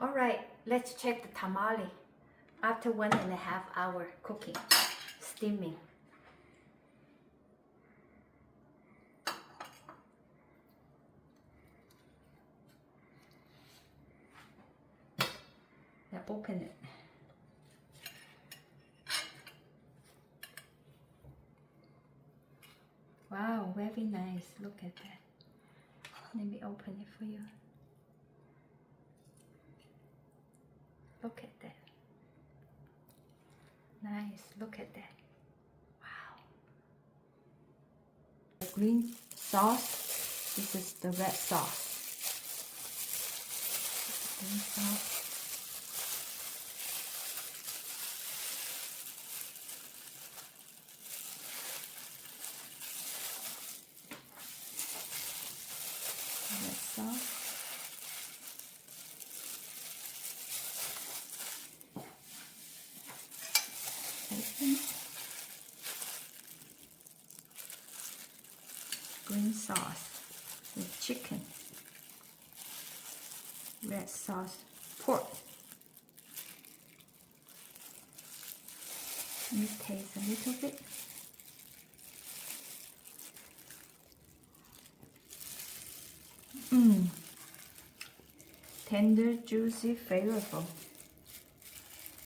All right, let's check the tamale after 1.5 hour cooking, steaming. Now open it. Wow, very nice. Look at that. Let me open it for you. Look at that. Nice. Look at that. Wow. The green sauce. This is the red sauce. Green sauce. Red sauce. Green sauce with chicken, red sauce, pork. Let me taste a little bit. Tender, juicy, flavorful.